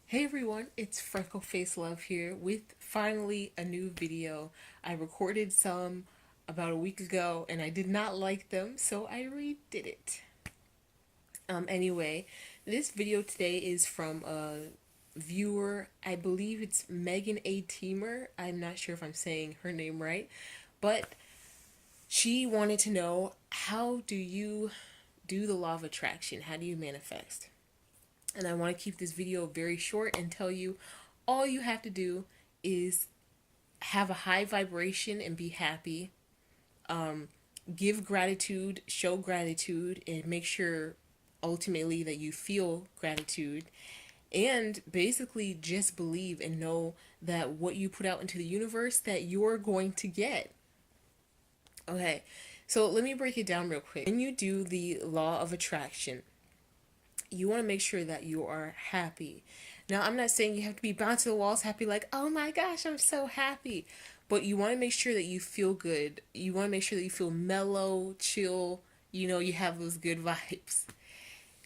Hey everyone, it's Freckle Face Love here with finally a new video. I recorded some about a week ago and I did not like them, so I redid it. Anyway, this video today is from a viewer. I believe it's Megan A. Teamer. I'm not sure if I'm saying her name right, but she wanted to know, how do you do the law of attraction? How do you manifest? And I want to keep this video very short and tell you all you have to do is have a high vibration and be happy. Give gratitude, show gratitude, and make sure ultimately that you feel gratitude. And basically just believe and know that what you put out into the universe that you're going to get. Okay, so let me break it down real quick. When you do the law of attraction, you want to make sure that you are happy. Now, I'm not saying you have to be bouncing the walls happy, like, oh my gosh, I'm so happy. But you want to make sure that you feel good. You want to make sure that you feel mellow, chill, you have those good vibes.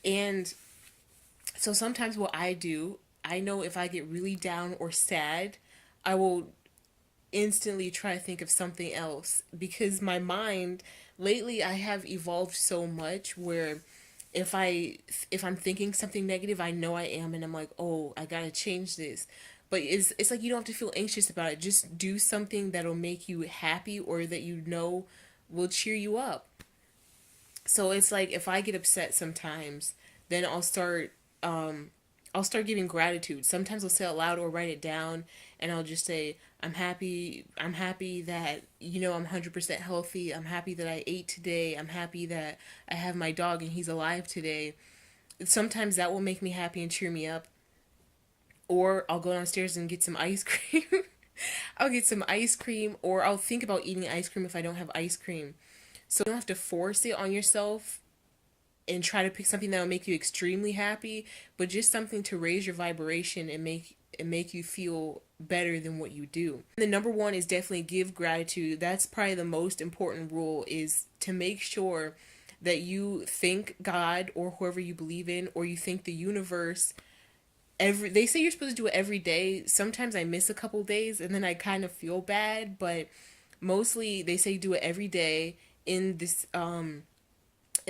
And so sometimes what I do, I know if I get really down or sad, I will instantly try to think of something else because my mind lately I have evolved so much where if I'm thinking something negative, I know I am, and I'm like, oh, I gotta change this. But it's like you don't have to feel anxious about it. Just do something that'll make you happy or that you know will cheer you up. So it's like if I get upset sometimes, then I'll start giving gratitude. Sometimes I'll say it out loud or write it down, and I'll just say, I'm happy. I'm happy that, I'm 100% healthy. I'm happy that I ate today. I'm happy that I have my dog and he's alive today. Sometimes that will make me happy and cheer me up. Or I'll go downstairs and get some ice cream. I'll get some ice cream, or I'll think about eating ice cream if I don't have ice cream. So you don't have to force it on yourself and try to pick something that will make you extremely happy, but just something to raise your vibration and make you feel better than what you do. The number one is definitely give gratitude. That's probably the most important rule, is to make sure that you thank God or whoever you believe in, or you thank the universe. They say you're supposed to do it every day. Sometimes I miss a couple days and then I kind of feel bad, but mostly they say do it every day. In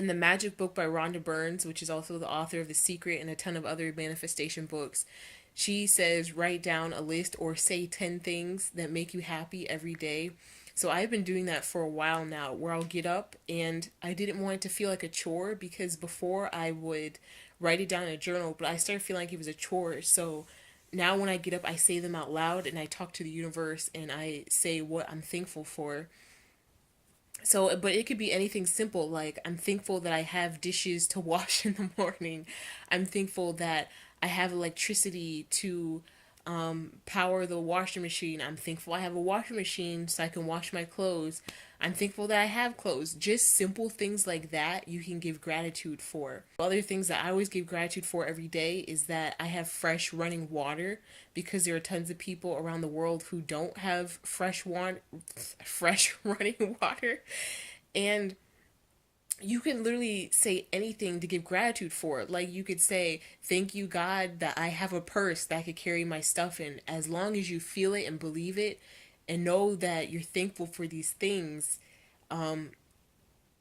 the Magic book by Rhonda Burns, which is also the author of The Secret and a ton of other manifestation books, she says write down a list or say 10 things that make you happy every day. So I've been doing that for a while now, where I'll get up, and I didn't want it to feel like a chore, because before I would write it down in a journal, but I started feeling like it was a chore. So now when I get up, I say them out loud and I talk to the universe and I say what I'm thankful for. So, but it could be anything simple, like I'm thankful that I have dishes to wash in the morning. I'm thankful that I have electricity to power the washing machine. I'm thankful I have a washing machine so I can wash my clothes. I'm thankful that I have clothes. Just simple things like that you can give gratitude for. Other things that I always give gratitude for every day is that I have fresh running water, because there are tons of people around the world who don't have fresh running water. And you can literally say anything to give gratitude for. Like you could say, thank you, God, that I have a purse that I could carry my stuff in. As long as you feel it and believe it and know that you're thankful for these things,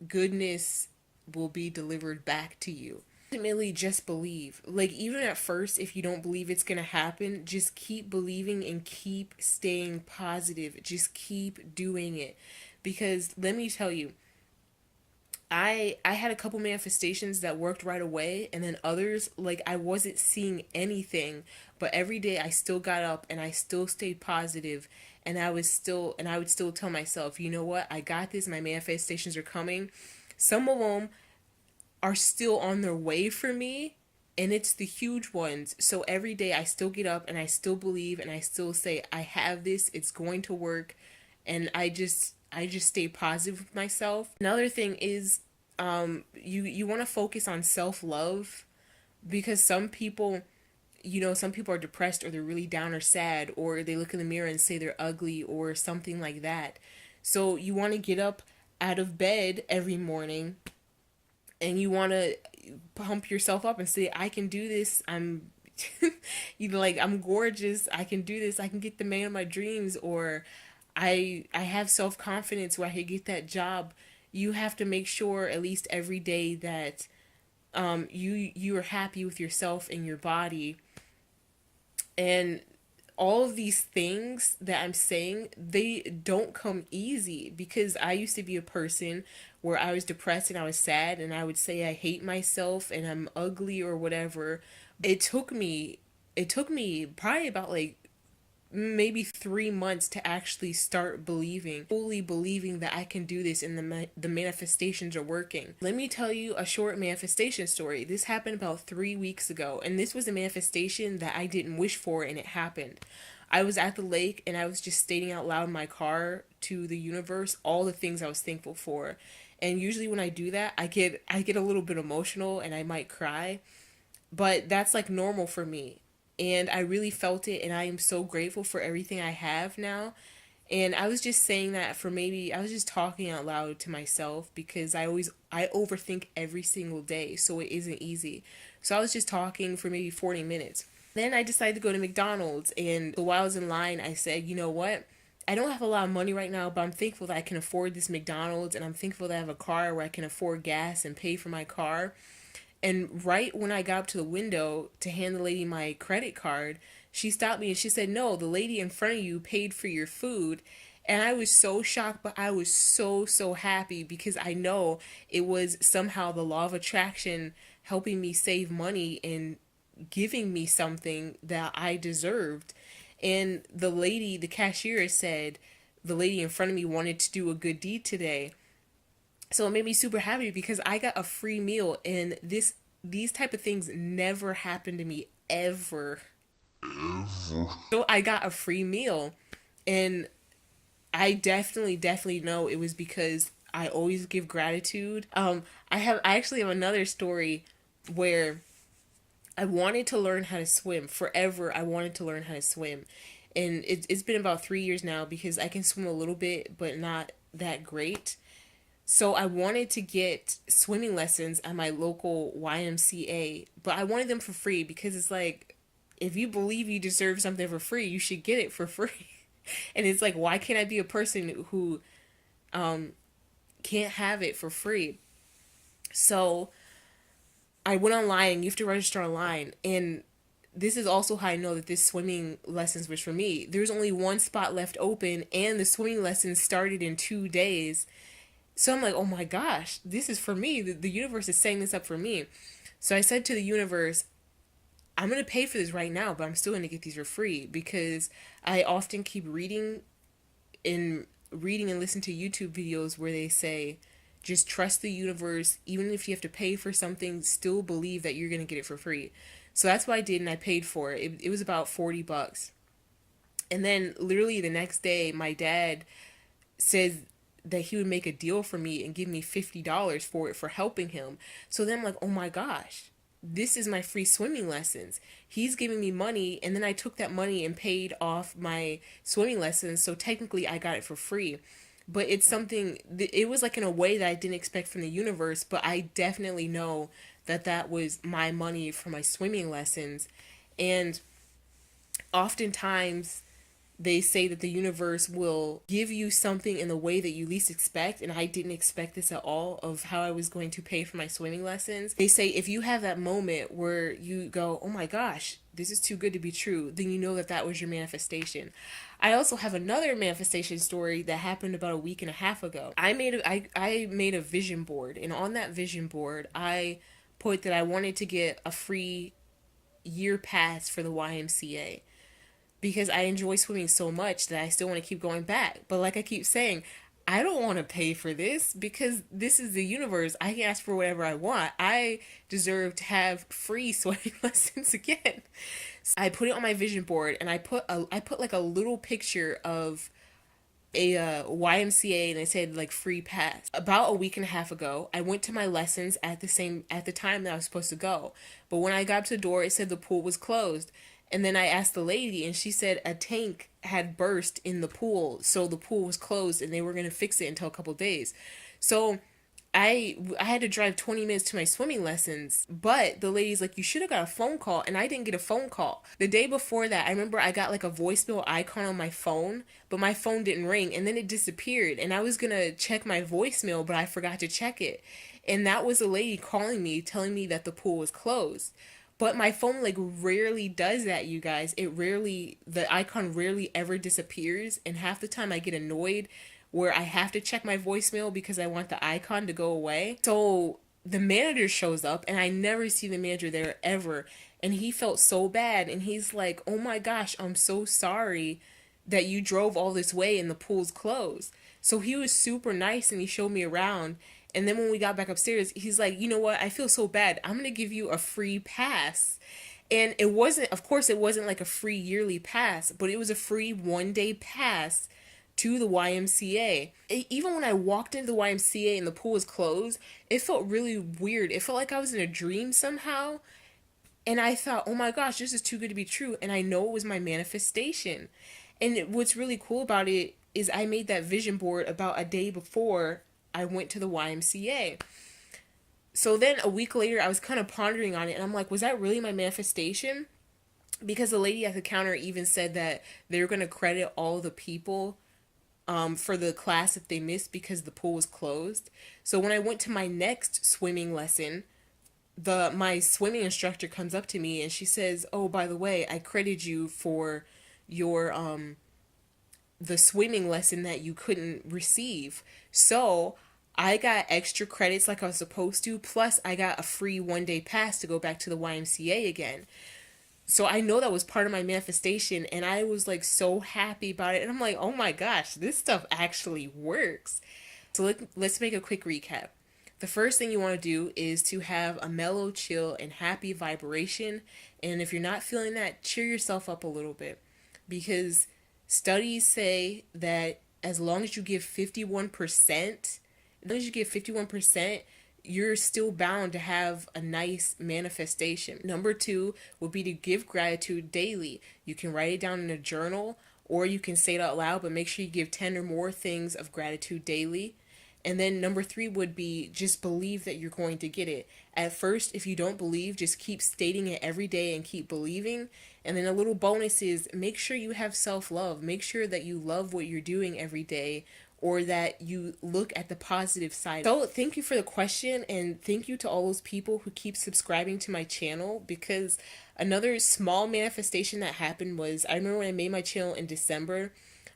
goodness will be delivered back to you. Ultimately, just believe. Like, even at first, if you don't believe it's gonna happen, just keep believing and keep staying positive. Just keep doing it. Because let me tell you, I had a couple manifestations that worked right away, and then others, like, I wasn't seeing anything, but every day I still got up and I still stayed positive, and I would still tell myself, you know what, I got this. My manifestations are coming. Some of them are still on their way for me, and it's the huge ones. So every day I still get up and I still believe and I still say, I have this, it's going to work. And I just stay positive with myself. Another thing is, you want to focus on self-love, because some people are depressed, or they're really down or sad, or they look in the mirror and say they're ugly or something like that. So you want to get up out of bed every morning, and you want to pump yourself up and say, I can do this. You know, like, I'm gorgeous, I can do this, I can get the man of my dreams, or I have self-confidence where I could get that job. You have to make sure at least every day that you are happy with yourself and your body. And all of these things that I'm saying, they don't come easy, because I used to be a person where I was depressed and I was sad and I would say I hate myself and I'm ugly or whatever. It took me probably about like maybe 3 months to actually start believing, fully believing that I can do this, and the manifestations are working. Let me tell you a short manifestation story. This happened about 3 weeks ago, and this was a manifestation that I didn't wish for, and it happened. I was at the lake and I was just stating out loud in my car to the universe all the things I was thankful for. And usually when I do that, I get a little bit emotional and I might cry, but that's like normal for me. And I really felt it, and I am so grateful for everything I have now. And I was just saying that for maybe, I was just talking out loud to myself, because I overthink every single day, so it isn't easy. So I was just talking for maybe 40 minutes. Then I decided to go to McDonald's, and while I was in line, I said, you know what? I don't have a lot of money right now, but I'm thankful that I can afford this McDonald's, and I'm thankful that I have a car where I can afford gas and pay for my car. And right when I got up to the window to hand the lady my credit card, she stopped me and she said, "No, the lady in front of you paid for your food." And I was so shocked, but I was so, so happy, because I know it was somehow the law of attraction helping me save money and giving me something that I deserved. And the lady, the cashier, said the lady in front of me wanted to do a good deed today. So it made me super happy because I got a free meal, and these type of things never happened to me ever. So I got a free meal, and I definitely know it was because I always give gratitude. I actually have another story where I wanted to learn how to swim forever. I wanted to learn how to swim, and it's been about 3 years now, because I can swim a little bit but not that great. So I wanted to get swimming lessons at my local YMCA, but I wanted them for free, because it's like, if you believe you deserve something for free, you should get it for free. And it's like, why can't I be a person who can't have it for free? So I went online. You have to register online, and this is also how I know that this swimming lessons was for me. There's only one spot left open, and the swimming lessons started in 2 days. So I'm like, oh my gosh, this is for me. The universe is setting this up for me. So I said to the universe, I'm going to pay for this right now, but I'm still going to get these for free, because I often keep reading and listen to YouTube videos where they say, just trust the universe. Even if you have to pay for something, still believe that you're going to get it for free. So that's what I did, and I paid for it. It was about $40. And then literally the next day, my dad says that he would make a deal for me and give me $50 for it, for helping him. So then I'm like, oh my gosh, this is my free swimming lessons. He's giving me money, and then I took that money and paid off my swimming lessons. So technically I got it for free. But it's something, it was like in a way that I didn't expect from the universe, but I definitely know that that was my money for my swimming lessons. And oftentimes they say that the universe will give you something in the way that you least expect, and I didn't expect this at all, of how I was going to pay for my swimming lessons. They say if you have that moment where you go, oh my gosh, this is too good to be true, then you know that that was your manifestation. I also have another manifestation story that happened about a week and a half ago. I made a vision board, and on that vision board I put that I wanted to get a free year pass for the YMCA, because I enjoy swimming so much that I still want to keep going back. But like I keep saying, I don't want to pay for this, because this is the universe. I can ask for whatever I want. I deserve to have free swimming lessons again. So I put it on my vision board, and I put like a little picture of a YMCA, and it said like free pass. About a week and a half ago, I went to my lessons at the time that I was supposed to go. But when I got to the door, it said the pool was closed. And then I asked the lady, and she said a tank had burst in the pool, so the pool was closed, and they were going to fix it until a couple days. So I had to drive 20 minutes to my swimming lessons, but the lady's like, you should have got a phone call, and I didn't get a phone call. The day before that, I remember I got like a voicemail icon on my phone, but my phone didn't ring, and then it disappeared, and I was gonna check my voicemail, but I forgot to check it. And that was a lady calling me, telling me that the pool was closed. But my phone like rarely does that, you guys. The icon rarely ever disappears, and half the time I get annoyed where I have to check my voicemail because I want the icon to go away. So the manager shows up, and I never see the manager there ever. And he felt so bad, and he's like, "Oh my gosh, I'm so sorry that you drove all this way and the pool's closed." So he was super nice, and he showed me around. And then when we got back upstairs, he's like, "You know what? I feel so bad. I'm going to give you a free pass." And it wasn't, of course, it wasn't like a free yearly pass, but it was a free 1 day pass to the YMCA. Even when I walked into the YMCA and the pool was closed, it felt really weird. It felt like I was in a dream somehow. And I thought, oh my gosh, this is too good to be true. And I know it was my manifestation. And what's really cool about it is I made that vision board about a day before I went to the YMCA. So then a week later, I was kind of pondering on it, and I'm like, was that really my manifestation? Because the lady at the counter even said that they were going to credit all the people for the class if they missed because the pool was closed. So when I went to my next swimming lesson, the my swimming instructor comes up to me and she says, "Oh, by the way, I credited you for your the swimming lesson that you couldn't receive." So I got extra credits like I was supposed to, plus I got a free 1 day pass to go back to the YMCA again. So I know that was part of my manifestation, and I was like so happy about it. And I'm like, oh my gosh, this stuff actually works. So let's make a quick recap. The first thing you want to do is to have a mellow, chill, and happy vibration. And if you're not feeling that, cheer yourself up a little bit. Because studies say that as long as you give 51%, as long as you give 51%, you're still bound to have a nice manifestation. Number two would be to give gratitude daily. You can write it down in a journal, or you can say it out loud, but make sure you give 10 or more things of gratitude daily. And then number three would be just believe that you're going to get it. At first, if you don't believe, just keep stating it every day and keep believing. And then a little bonus is make sure you have self-love. Make sure that you love what you're doing every day, or that you look at the positive side. So thank you for the question, and thank you to all those people who keep subscribing to my channel, because another small manifestation that happened was, I remember when I made my channel in December,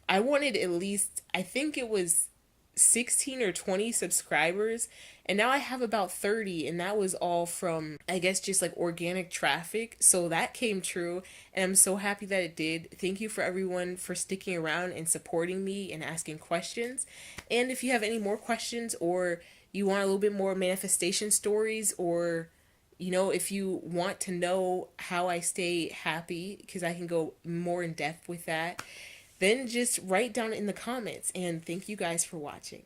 I wanted at least, I think it was 16 or 20 subscribers, and now I have about 30, and that was all from, I guess, just like organic traffic. So that came true, and I'm so happy that it did. Thank you for everyone for sticking around and supporting me and asking questions. And if you have any more questions, or you want a little bit more manifestation stories, or if you want to know how I stay happy, because I can go more in depth with that, then just write down in the comments. And thank you guys for watching.